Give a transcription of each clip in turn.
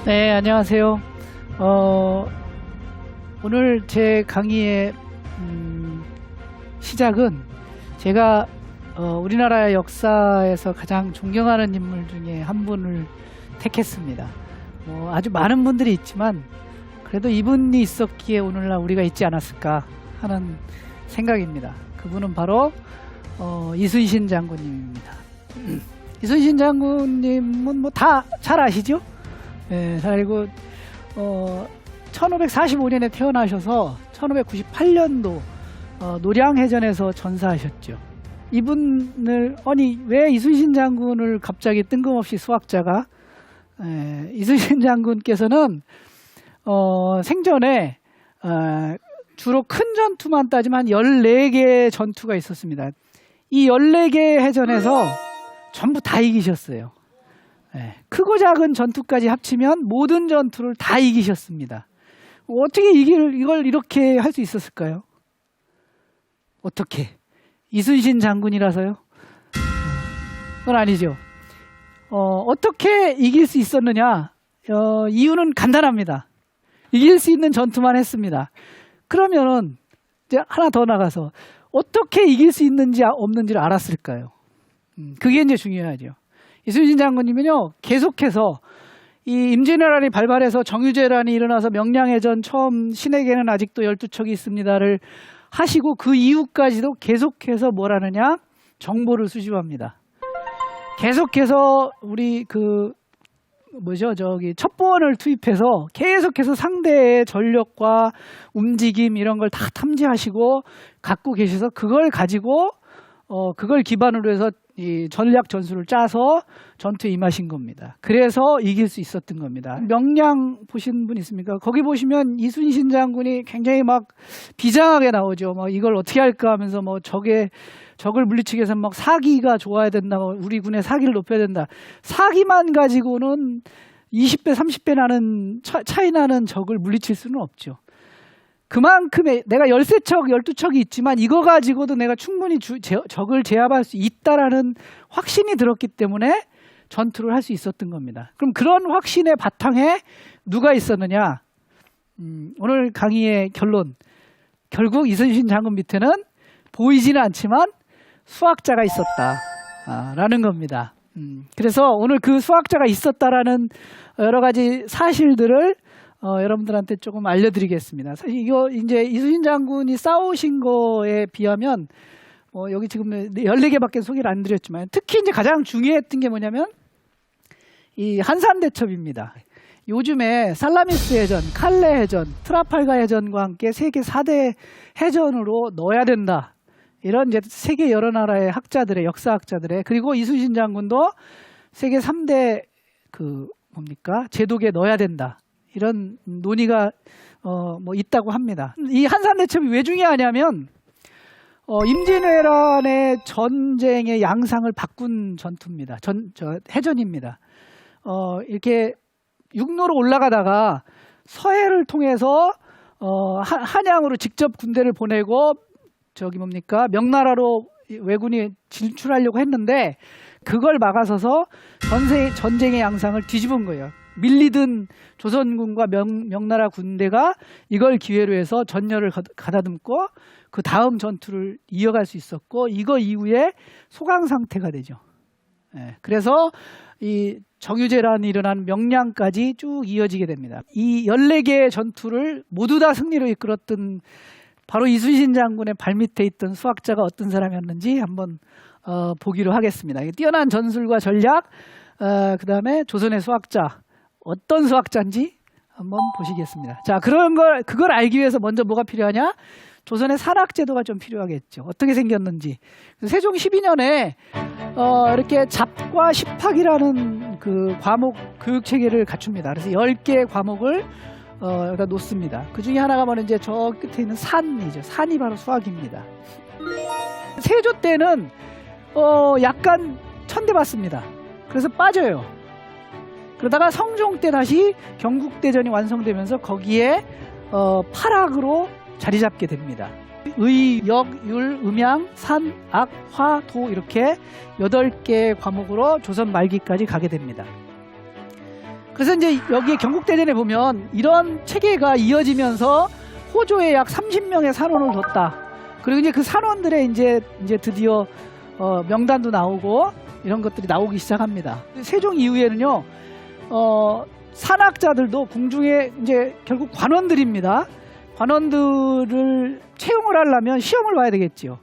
네, 안녕하세요. 오늘 제 강의의 시작은 제가 우리나라 역사에서 가장 존경하는 인물 중에 한 분을 택했습니다. 아주 많은 분들이 있지만 그래도 이분이 있었기에 오늘날 우리가 있지 않았을까 하는 생각입니다. 그분은 바로 이순신 장군님입니다. 이순신 장군님은 뭐 다 잘 아시죠? 네, 잘 알고 1545년에 태어나셔서 1598년도 노량해전에서 전사하셨죠. 이분을 왜 이순신 장군을 갑자기 뜬금없이 수학자가 이순신 장군께서는 생전에 주로 큰 전투만 따지면 14개의 전투가 있었습니다. 이 14개의 해전에서 전부 다 이기셨어요. 크고 작은 전투까지 합치면 모든 전투를 다 이기셨습니다. 어떻게 이걸 이렇게 할 수 있었을까요? 어떻게? 이순신 장군이라서요? 그건 아니죠. 어떻게 이길 수 있었느냐? 이유는 간단합니다. 이길 수 있는 전투만 했습니다. 그러면은 이제 하나 더 나가서 어떻게 이길 수 있는지 없는지를 알았을까요? 그게 이제 중요하죠. 이순신 장군님은요, 계속해서 이 임진왜란이 발발해서 정유재란이 일어나서 명량해전 처음 신에게는 아직도 12척이 있습니다를 하시고 그 이후까지도 계속해서 뭘 하느냐? 정보를 수집합니다. 계속해서 우리 첩보원을 투입해서 계속해서 상대의 전력과 움직임 이런 걸 다 탐지하시고 갖고 계셔서 그걸 가지고 그걸 기반으로 해서 이 전략 전술을 짜서 전투에 임하신 겁니다. 그래서 이길 수 있었던 겁니다. 명량 보신 분 있습니까? 거기 보시면 이순신 장군이 굉장히 막 비장하게 나오죠. 이걸 어떻게 할까 하면서 적을 물리치기 위해서 사기가 좋아야 된다. 우리 군의 사기를 높여야 된다. 사기만 가지고는 20배, 30배 나는 차이 나는 적을 물리칠 수는 없죠. 그만큼의 내가 13척, 12척이 있지만 이거 가지고도 내가 충분히 적을 제압할 수 있다라는 확신이 들었기 때문에 전투를 할 수 있었던 겁니다. 그럼 그런 확신의 바탕에 누가 있었느냐? 오늘 강의의 결론. 결국 이순신 장군 밑에는 보이지는 않지만 수학자가 있었다라는 겁니다. 그래서 오늘 그 수학자가 있었다라는 여러 가지 사실들을 여러분들한테 조금 알려드리겠습니다. 사실 이거 이제 이순신 장군이 싸우신 거에 비하면 여기 지금 14개밖에 소개를 안 드렸지만 특히 이제 가장 중요했던 게 뭐냐면 이 한산대첩입니다. 요즘에 살라미스 해전, 칼레 해전, 트라팔가 해전과 함께 세계 4대 해전으로 넣어야 된다. 이런 이제 세계 여러 나라의 학자들의 역사학자들의 그리고 이순신 장군도 세계 3대 제독에 넣어야 된다. 이런 논의가 있다고 합니다. 이 한산대첩이 왜 중요하냐면 임진왜란의 전쟁의 양상을 바꾼 전투입니다. 해전입니다. 이렇게 육로로 올라가다가 서해를 통해서 한양으로 직접 군대를 보내고 명나라로 왜군이 진출하려고 했는데 그걸 막아서서 전쟁의 양상을 뒤집은 거예요. 밀리던 조선군과 명나라 군대가 이걸 기회로 해서 전열을 가다듬고 그 다음 전투를 이어갈 수 있었고 이거 이후에 소강 상태가 되죠. 그래서 이 정유재란이 일어난 명량까지 쭉 이어지게 됩니다. 이 14개의 전투를 모두 다 승리로 이끌었던 바로 이순신 장군의 발밑에 있던 수학자가 어떤 사람이었는지 한번 보기로 하겠습니다. 뛰어난 전술과 전략, 그 다음에 조선의 수학자, 어떤 수학자인지 한번 보시겠습니다. 자, 그걸 알기 위해서 먼저 뭐가 필요하냐? 조선의 산학제도가 좀 필요하겠죠. 어떻게 생겼는지. 세종 12년에 이렇게 잡과 십학이라는 그 과목 교육 체계를 갖춥니다. 그래서 10개의 과목을 여기다 놓습니다. 그 중에 하나가 뭐는 이제 저 끝에 있는 산이죠. 산이 바로 수학입니다. 세조 때는 약간 천대받습니다. 그래서 빠져요. 그러다가 성종 때 다시 경국대전이 완성되면서 거기에 파락으로 자리 잡게 됩니다. 의, 역, 율, 음양, 산, 악, 화, 도 이렇게 8개의 과목으로 조선 말기까지 가게 됩니다. 그래서 이제 여기에 경국대전에 보면 이런 체계가 이어지면서 호조에 약 30명의 산원을 뒀다. 그리고 이제 그 산원들의 이제 드디어 명단도 나오고 이런 것들이 나오기 시작합니다. 세종 이후에는요, 산학자들도 궁중에 이제 결국 관원들입니다. 관원들을 채용을 하려면 시험을 봐야 되겠지요.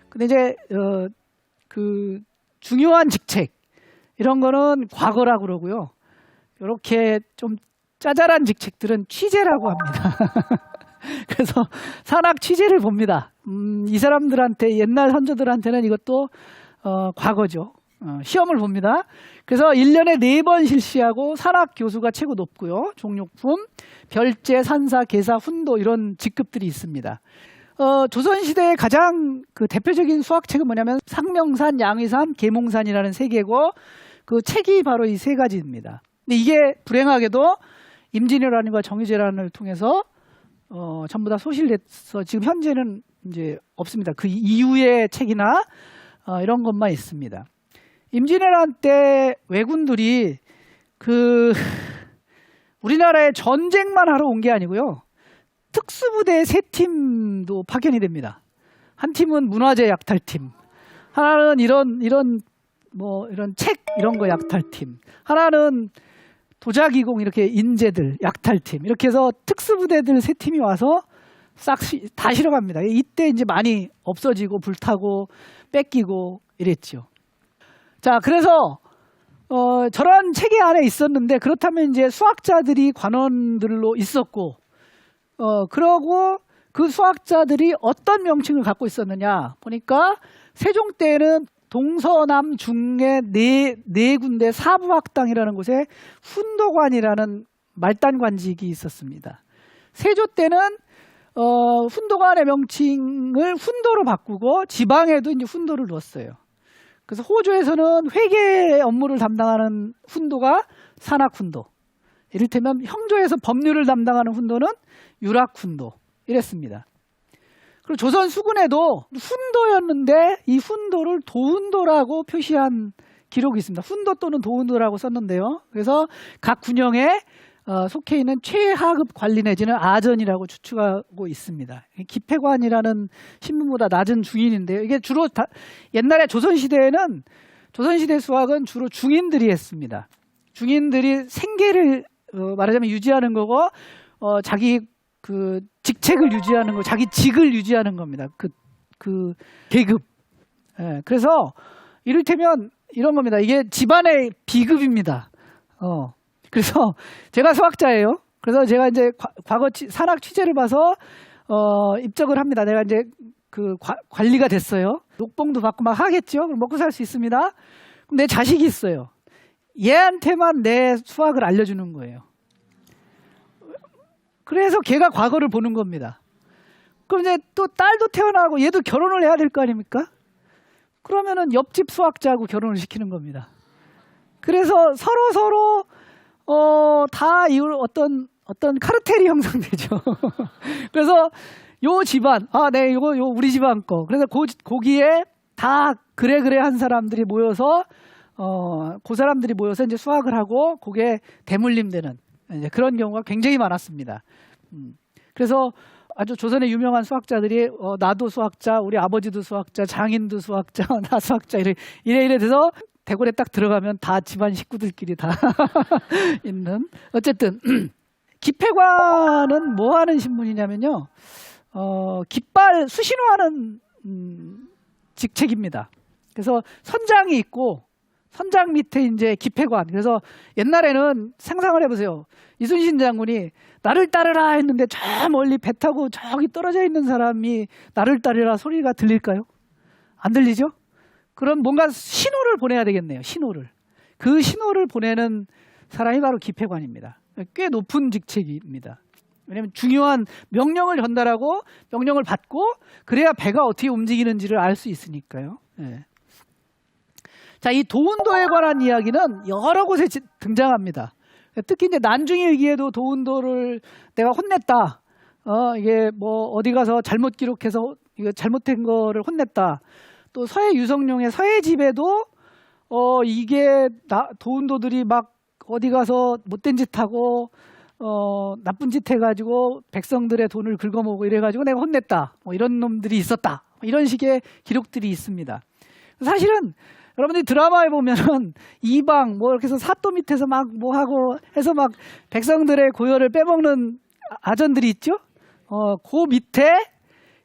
근데 이제 그 중요한 직책 이런 거는 과거라고 그러고요. 이렇게 좀 짜잘한 직책들은 취재라고 합니다. 그래서 산학 취재를 봅니다. 이 사람들한테 옛날 선조들한테는 이것도 과거죠. 시험을 봅니다. 그래서 1년에 4번 실시하고 산학 교수가 최고 높고요. 종육품, 별제, 산사, 계사, 훈도 이런 직급들이 있습니다. 조선시대의 가장 그 대표적인 수학책은 뭐냐면 상명산, 양의산, 계몽산이라는 세 개고 그 책이 바로 이 세 가지입니다. 근데 이게 불행하게도 임진왜란과 정유재란을 통해서 전부 다 소실돼서 지금 현재는 이제 없습니다. 그 이후의 책이나 이런 것만 있습니다. 임진왜란 때 왜군들이 그 우리나라에 전쟁만 하러 온 게 아니고요. 특수부대 3팀도 파견이 됩니다. 한 팀은 문화재 약탈팀, 하나는 이런 책 이런 거 약탈팀, 하나는 도자기공 이렇게 인재들 약탈팀, 이렇게 해서 특수부대들 3팀이 와서 싹 다 실어갑니다. 이때 이제 많이 없어지고 불타고 뺏기고 이랬죠. 자, 그래서 저런 체계 안에 있었는데, 그렇다면 이제 수학자들이 관원들로 있었고, 그러고 그 수학자들이 어떤 명칭을 갖고 있었느냐 보니까 세종 때는 동서남 중에 네 군데 사부학당이라는 곳에 훈도관이라는 말단관직이 있었습니다. 세조 때는 훈도관의 명칭을 훈도로 바꾸고 지방에도 이제 훈도를 넣었어요. 그래서 호조에서는 회계 업무를 담당하는 훈도가 산학훈도, 이를테면 형조에서 법률을 담당하는 훈도는 유락훈도 이랬습니다. 그리고 조선 수군에도 훈도였는데 이 훈도를 도훈도라고 표시한 기록이 있습니다. 훈도 또는 도훈도라고 썼는데요. 그래서 각 군영에 속해 있는 최하급 관리 내지는 아전이라고 추측하고 있습니다. 기패관이라는 신분보다 낮은 중인인데요. 이게 주로 옛날에 조선시대에는 조선시대 수학은 주로 중인들이 했습니다. 중인들이 생계를 말하자면 유지하는 거고 자기 그 직책을 유지하는 거, 자기 직을 유지하는 겁니다. 그 계급. 예, 그래서 이를테면 이런 겁니다. 이게 집안의 비급입니다. 그래서 제가 수학자예요. 그래서 제가 이제 과거 산학 취재를 봐서 입적을 합니다. 내가 이제 그 관리가 됐어요. 녹봉도 받고 막 하겠죠. 그럼 먹고 살 수 있습니다. 그럼 내 자식이 있어요. 얘한테만 내 수학을 알려주는 거예요. 그래서 걔가 과거를 보는 겁니다. 그럼 이제 또 딸도 태어나고 얘도 결혼을 해야 될 거 아닙니까? 그러면은 옆집 수학자하고 결혼을 시키는 겁니다. 그래서 서로 다 이걸 어떤 카르텔이 형성되죠. 그래서 요 집안, 네, 요 우리 집안 거. 그래서 거기에 다 그래 한 사람들이 모여서 그 사람들이 모여서 이제 수학을 하고 그게 대물림되는 이제 그런 경우가 굉장히 많았습니다. 그래서 아주 조선의 유명한 수학자들이 나도 수학자, 우리 아버지도 수학자, 장인도 수학자, 나 수학자 이래 돼서 대궐에 딱 들어가면 다 집안 식구들끼리 다 있는. 어쨌든 기패관은 뭐 하는 신분이냐면요, 깃발 수신호하는 직책입니다. 그래서 선장이 있고 선장 밑에 이제 기패관. 그래서 옛날에는 상상을 해보세요. 이순신 장군이 나를 따르라 했는데 저 멀리 배 타고 저기 떨어져 있는 사람이 나를 따르라 소리가 들릴까요? 안 들리죠? 그럼 뭔가 신호를 보내야 되겠네요. 신호를. 그 신호를 보내는 사람이 바로 기패관입니다. 꽤 높은 직책입니다. 왜냐하면 중요한 명령을 전달하고 명령을 받고 그래야 배가 어떻게 움직이는지를 알 수 있으니까요. 네. 자, 이 도운도에 관한 이야기는 여러 곳에 등장합니다. 특히 이제 난중의 위기에도 도운도를 내가 혼냈다. 이게 뭐 어디 가서 잘못 기록해서 이거 잘못된 거를 혼냈다. 또 서해 유성룡의 서해 집에도 이게 도운도들이 막 어디 가서 못된 짓 하고 나쁜 짓 해가지고 백성들의 돈을 긁어먹고 이래가지고 내가 혼냈다. 뭐 이런 놈들이 있었다. 이런 식의 기록들이 있습니다. 사실은 여러분들이 드라마에 보면은 이방 뭐 이렇게 해서 사또 밑에서 막 뭐 하고 해서 막 백성들의 고열을 빼먹는 아전들이 있죠. 그 밑에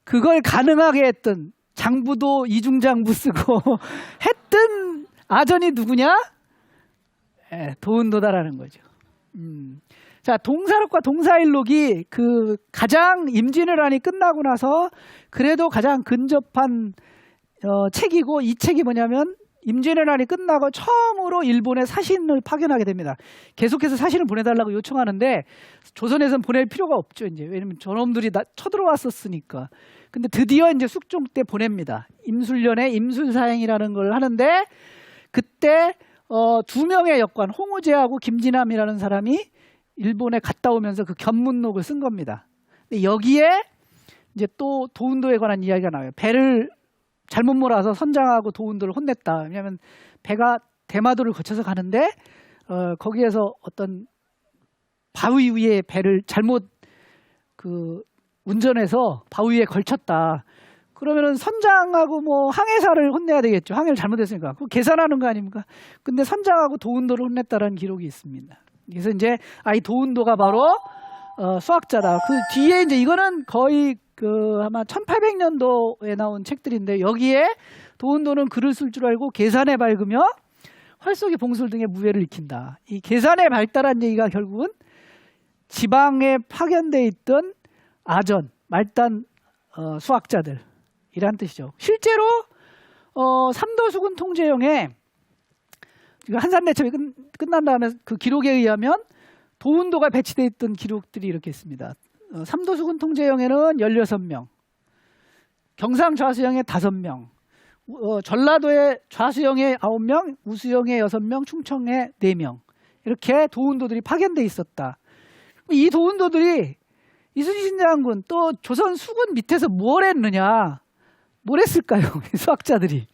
그걸 가능하게 했던 장부도 이중장부 쓰고 했던 아전이 누구냐? 도운도다라는 거죠. 자, 동사록과 동사일록이 그 가장 임진왜란이 끝나고 나서 그래도 가장 근접한 책이고, 이 책이 뭐냐면 임진왜란이 끝나고 처음으로 일본에 사신을 파견하게 됩니다. 계속해서 사신을 보내달라고 요청하는데 조선에서는 보낼 필요가 없죠. 이제 왜냐면 저놈들이 쳐들어왔었으니까. 근데 드디어 이제 숙종 때 보냅니다. 임술년에 임술사행이라는 걸 하는데 그때 두 명의 역관 홍우재하고 김진함이라는 사람이 일본에 갔다 오면서 그 견문록을 쓴 겁니다. 근데 여기에 이제 또 도운도에 관한 이야기가 나와요. 배를 잘못 몰아서 선장하고 도운도를 혼냈다. 왜냐하면 배가 대마도를 거쳐서 가는데 거기에서 어떤 바위 위에 배를 잘못 운전해서 바위 위에 걸쳤다. 그러면은 선장하고 뭐 항해사를 혼내야 되겠죠. 항해를 잘못했으니까. 그거 계산하는 거 아닙니까? 근데 선장하고 도운도를 혼냈다라는 기록이 있습니다. 그래서 이제 이 도운도가 바로 수학자다. 그 뒤에 이제 이거는 거의 아마 1800년도에 나온 책들인데 여기에 도운도는 글을 쓸 줄 알고 계산에 밝으며 활쏘기 봉술 등의 무예를 익힌다. 이 계산에 발달한 얘기가 결국은 지방에 파견돼 있던 아전, 말단 수학자들이란 뜻이죠. 실제로 삼도수군 통제령에 한산대첩이 끝난 다음에 그 기록에 의하면 도운도가 배치되어 있던 기록들이 이렇게 있습니다. 삼도수군 통제령에는 16명, 경상 좌수영에 5명, 전라도의 좌수영에 9명, 우수영에 6명, 충청에 4명 이렇게 도운도들이 파견돼 있었다. 이 도운도들이 이순신 장군 또 조선 수군 밑에서 뭘 했느냐? 뭘 했을까요? 수학자들이.